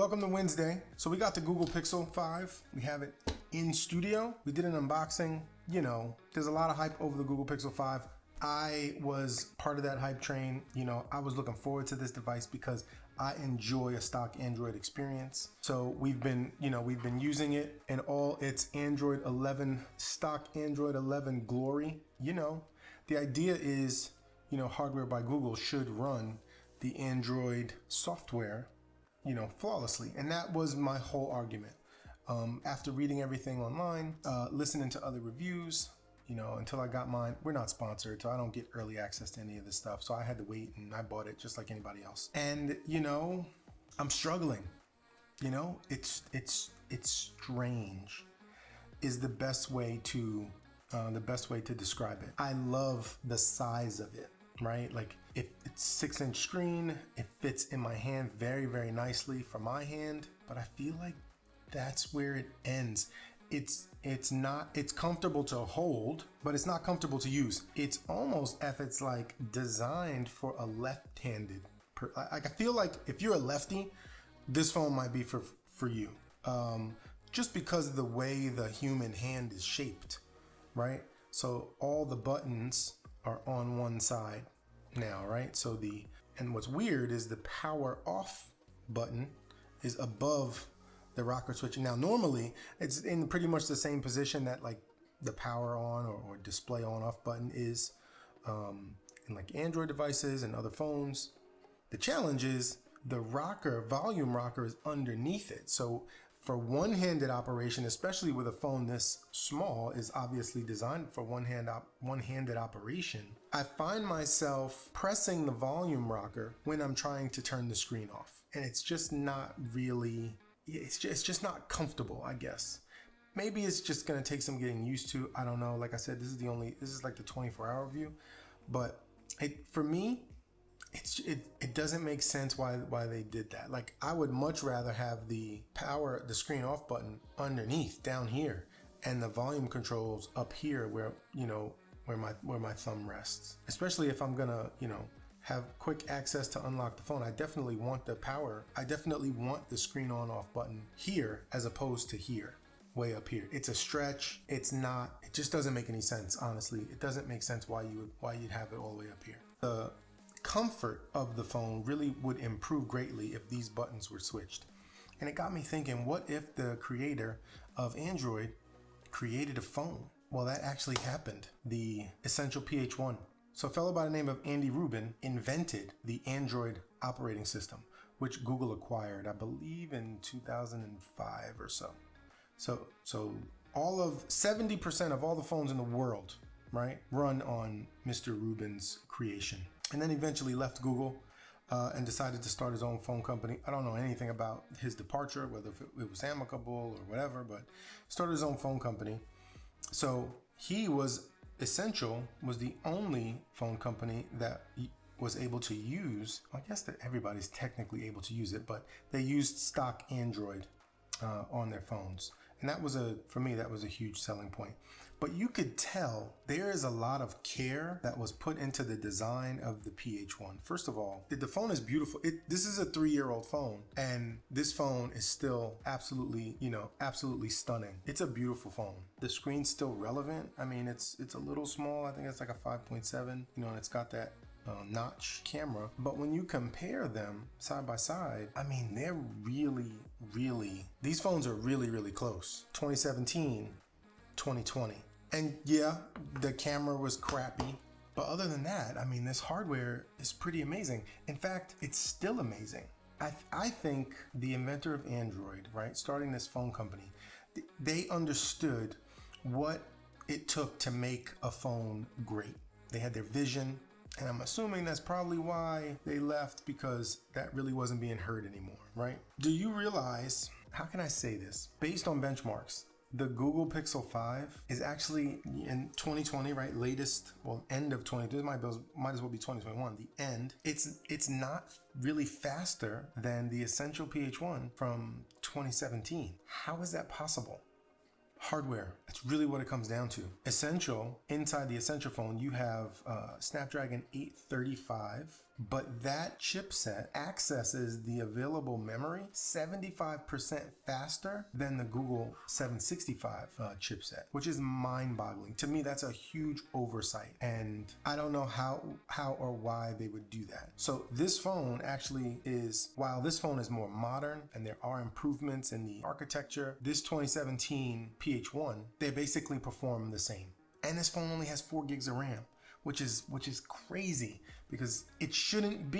welcome to Wednesday. So we got the Google Pixel 5. We have it in studio. We did an unboxing. You know, there's a lot of hype over the Google Pixel 5. I was part of that hype train. You know, I was looking forward to this device because I enjoy a stock Android experience. So we've been using it in all its Android 11, stock Android 11 glory. You know, the idea is, you know, hardware by Google should run the Android software, you know, flawlessly. And that was my whole argument. After reading everything online, listening to other reviews, you know, until I got mine. We're not sponsored, so I don't get early access to any of this stuff. So I had to wait and I bought it just like anybody else. And, you know, I'm struggling. You know, it's strange is the best way to describe it. I love the size of it, right? Like if it's 6-inch screen, it fits in my hand very, very nicely for my hand, but I feel like that's where it ends. It's comfortable to hold, but it's not comfortable to use. It's almost if it's like designed for a left-handed I feel like if you're a lefty, this phone might be for you. Just because of the way the human hand is shaped, right? So all the buttons are on one side now, right? So and what's weird is the power off button is above the rocker switching. Now, normally it's in pretty much the same position that like the power on or display on off button is in like Android devices and other phones. The challenge is the volume rocker is underneath it. So for one-handed operation, especially with a phone this small, is obviously designed for one-handed operation. I find myself pressing the volume rocker when I'm trying to turn the screen off. And it's just not really, it's just not comfortable, I guess. Maybe it's just gonna take some getting used to. I don't know. Like I said, this is like the 24-hour view. But for me, it doesn't make sense why they did that. Like I would much rather have the screen off button underneath down here and the volume controls up here where my thumb rests. Especially if I'm gonna, you know, have quick access to unlock the phone. I definitely want the screen on off button here as opposed to here, way up here. It's a stretch. It just doesn't make any sense, honestly. It doesn't make sense why you'd have it all the way up here. The comfort of the phone really would improve greatly if these buttons were switched. And it got me thinking, what if the creator of Android created a phone? Well, that actually happened. The Essential PH1. So a fellow by the name of Andy Rubin invented the Android operating system, which Google acquired, I believe in 2005 or so. So 70% of all the phones in the world, right, run on Mr. Rubin's creation. And then eventually left Google and decided to start his own phone company. I don't know anything about his departure, whether it was amicable or whatever, but started his own phone company. So Essential was the only phone company that was able to use, I guess that everybody's technically able to use it, but they used stock Android on their phones. And for me, that was a huge selling point. But you could tell there is a lot of care that was put into the design of the PH1. First of all, the phone is beautiful. This is a 3-year-old phone, and this phone is still absolutely stunning. It's a beautiful phone. The screen's still relevant. I mean, it's a little small. I think it's like a 5.7, you know, and it's got that notch camera. But when you compare them side by side, I mean, they're these phones are really, really close. 2017, 2020. And yeah, the camera was crappy. But other than that, I mean, this hardware is pretty amazing. In fact, it's still amazing. I think the inventor of Android, right, starting this phone company, they understood what it took to make a phone great. They had their vision. And I'm assuming that's probably why they left, because that really wasn't being heard anymore, right? Do you realize, how can I say this? Based on benchmarks, the Google Pixel 5 is actually in 2020, right? End of 2020. This might as well be 2021. The end. It's not really faster than the Essential PH1 from 2017. How is that possible? Hardware. That's really what it comes down to. Essential, inside the Essential phone, you have Snapdragon 835 but that chipset accesses the available memory 75% faster than the Google 765 chipset, which is mind-boggling. To me, that's a huge oversight, and I don't know how or why they would do that. So this phone actually is, while this phone is more modern and there are improvements in the architecture, this 2017 PH1, they basically perform the same. And this phone only has 4 gigs of RAM, which is crazy, because it shouldn't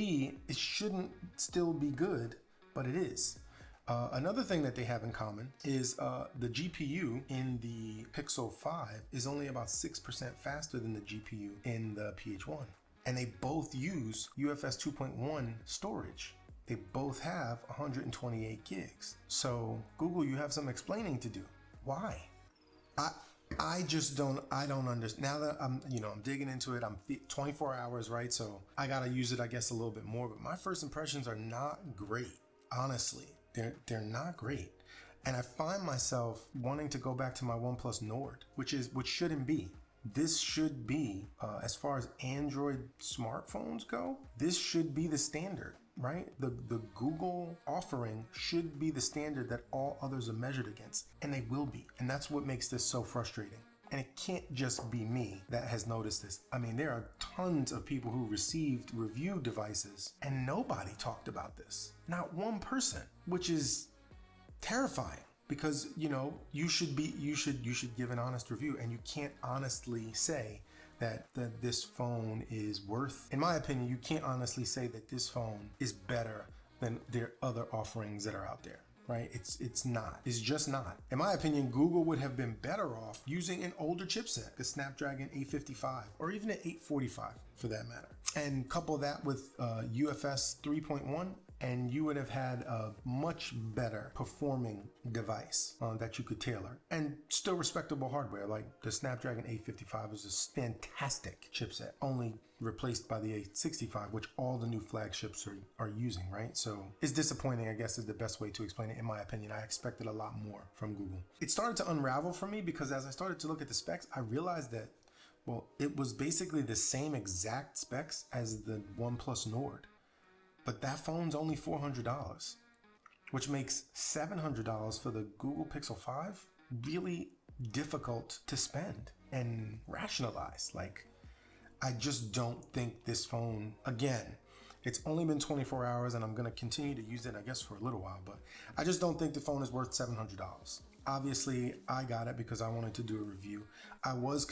still be good, but it is. Another thing that they have in common is the GPU in the Pixel 5 is only about 6% faster than the GPU in the PH1. And they both use UFS 2.1 storage. They both have 128 gigs. So Google, you have some explaining to do. Why? I don't understand. Now that I'm digging into it, I'm 24 hours, right? So I got to use it, I guess, a little bit more, but my first impressions are not great. Honestly, they're not great. And I find myself wanting to go back to my OnePlus Nord, which shouldn't be. This should be, as far as Android smartphones go, this should be the standard, right? The Google offering should be the standard that all others are measured against, and they will be. And that's what makes this so frustrating. And it can't just be me that has noticed this. I mean, there are tons of people who received review devices and nobody talked about this. Not one person, which is terrifying. Because you should give an honest review, and you can't honestly say that this phone is worth, in my opinion, you can't honestly say that this phone is better than their other offerings that are out there, right? It's not. It's just not. In my opinion, Google would have been better off using an older chipset, the Snapdragon 855 or even an 845 for that matter, and couple that with UFS 3.1. and you would have had a much better performing device that you could tailor, and still respectable hardware. Like the Snapdragon 855 is a fantastic chipset, only replaced by the 865, which all the new flagships are using, right? So it's disappointing, I guess, is the best way to explain it. In my opinion, I expected a lot more from Google. It started to unravel for me because as I started to look at the specs, I realized that, well, it was basically the same exact specs as the OnePlus Nord. But that phone's only $400, which makes $700 for the Google Pixel 5 really difficult to spend and rationalize. Like, I just don't think this phone, again, it's only been 24 hours and I'm going to continue to use it, I guess, for a little while, but I just don't think the phone is worth $700. Obviously, I got it because I wanted to do a review. I was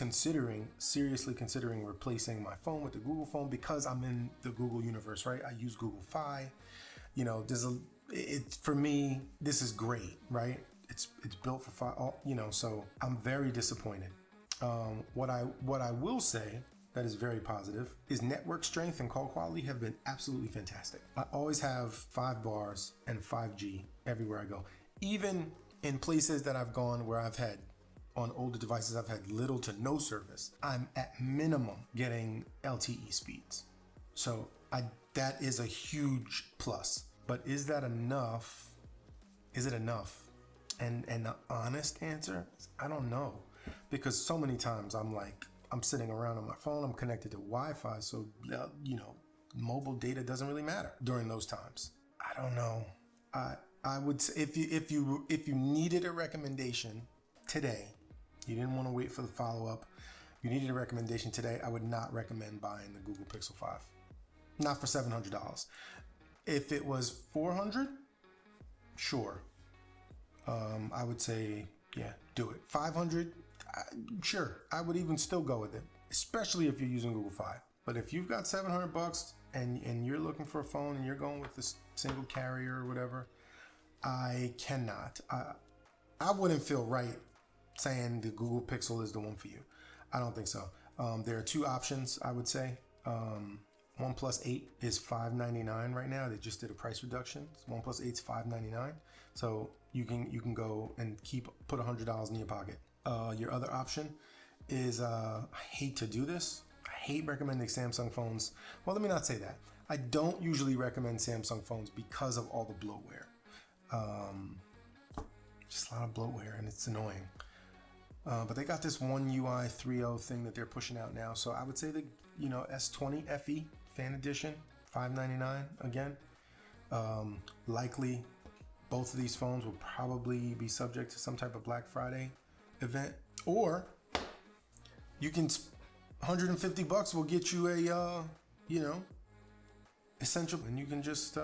seriously considering replacing my phone with the Google phone because I'm in the Google universe, right? I use Google Fi. For me, this is great, right? It's built for Fi, so I'm very disappointed. What I will say that is very positive is network strength and call quality have been absolutely fantastic. I always have 5 bars and 5G everywhere I go. Even in places that I've gone where I've had, on older devices, I've had little to no service, I'm at minimum getting LTE speeds. So that is a huge plus. But is that enough? Is it enough? And the honest answer is, I don't know. Because so many times I'm sitting around on my phone, I'm connected to Wi-Fi, so mobile data doesn't really matter during those times. I don't know. I would say if you needed a recommendation today, you didn't want to wait for the follow-up, you needed a recommendation today, I would not recommend buying the Google Pixel 5. Not for $700. If it was $400, sure. I would say, yeah, do it. $500, sure. I would even still go with it, especially if you're using Google Fi. But if you've got $700 and you're looking for a phone and you're going with this single carrier or whatever, I cannot. I wouldn't feel right saying the Google Pixel is the one for you. I don't think so. There are 2 options, I would say. OnePlus 8 is $599 right now. They just did a price reduction. OnePlus 8 is $599. So you can go and put $100 in your pocket. Your other option is, I hate to do this. I hate recommending Samsung phones. Well, let me not say that. I don't usually recommend Samsung phones because of all the bloatware. Just a lot of bloatware and it's annoying. But they got this One UI 3.0 thing that they're pushing out now. So I would say the S20 FE Fan Edition $599 again. Likely both of these phones will probably be subject to some type of Black Friday event, or you can $150 will get you a essential, and you can just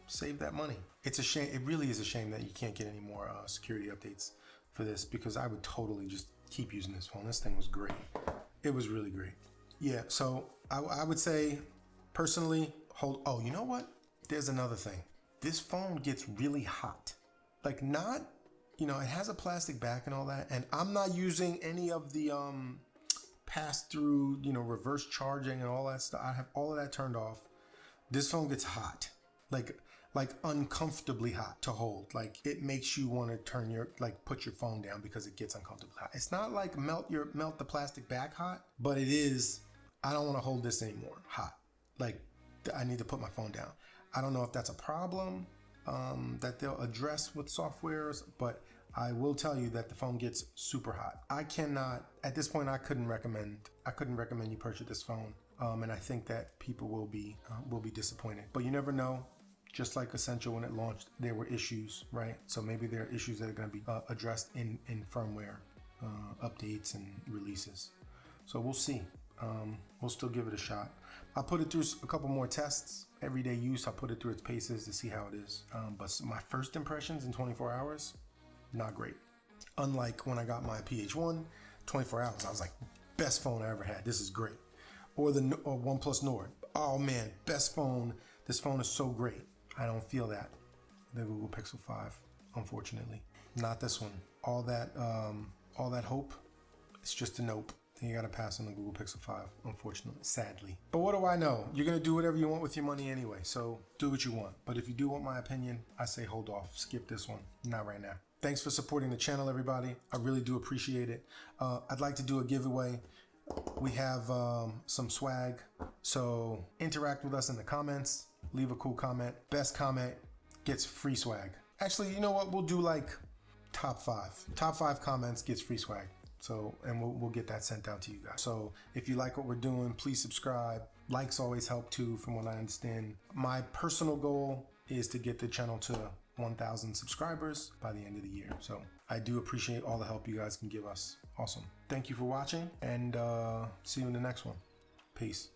save that money. It's a shame. It really is a shame that you can't get any more security updates for this, because I would totally just keep using this phone. This thing was great. It was really great. Yeah, so I would say personally, oh, you know what? There's another thing. This phone gets really hot. Like, not, it has a plastic back and all that, and I'm not using any of the pass-through, reverse charging and all that stuff. I have all of that turned off. This phone gets hot, like uncomfortably hot to hold. Like, it makes you want to put your phone down because it gets uncomfortably hot. It's not like melt the plastic back hot, but it is. I don't want to hold this anymore hot. Like, I need to put my phone down. I don't know if that's a problem that they'll address with softwares, but I will tell you that the phone gets super hot. I cannot, at this point, I couldn't recommend you purchase this phone. And I think that people will be disappointed. But you never know. Just like Essential, when it launched, there were issues, right? So maybe there are issues that are going to be addressed in firmware updates and releases. So we'll see. We'll still give it a shot. I'll put it through a couple more tests. Everyday use, I'll put it through its paces to see how it is. But my first impressions in 24 hours, not great. Unlike when I got my PH1, 24 hours, I was like, best phone I ever had. This is great. Or the OnePlus Nord. Oh man, best phone. This phone is so great. I don't feel that. The Google Pixel 5, unfortunately. Not this one. All that hope, it's just a nope. You gotta pass on the Google Pixel 5, unfortunately, sadly. But what do I know? You're gonna do whatever you want with your money anyway, so do what you want. But if you do want my opinion, I say hold off. Skip this one. Not right now. Thanks for supporting the channel, everybody. I really do appreciate it. I'd like to do a giveaway. We have some swag, so interact with us in the comments. Leave a cool comment. Best comment gets free swag. Actually, you know what? We'll do like top 5. Top 5 comments gets free swag. So, and we'll get that sent out to you guys. So if you like what we're doing, please subscribe. Likes always help too, from what I understand. My personal goal is to get the channel to 1,000 subscribers by the end of the year. So I do appreciate all the help you guys can give us. Awesome. Thank you for watching, and see you in the next one. Peace.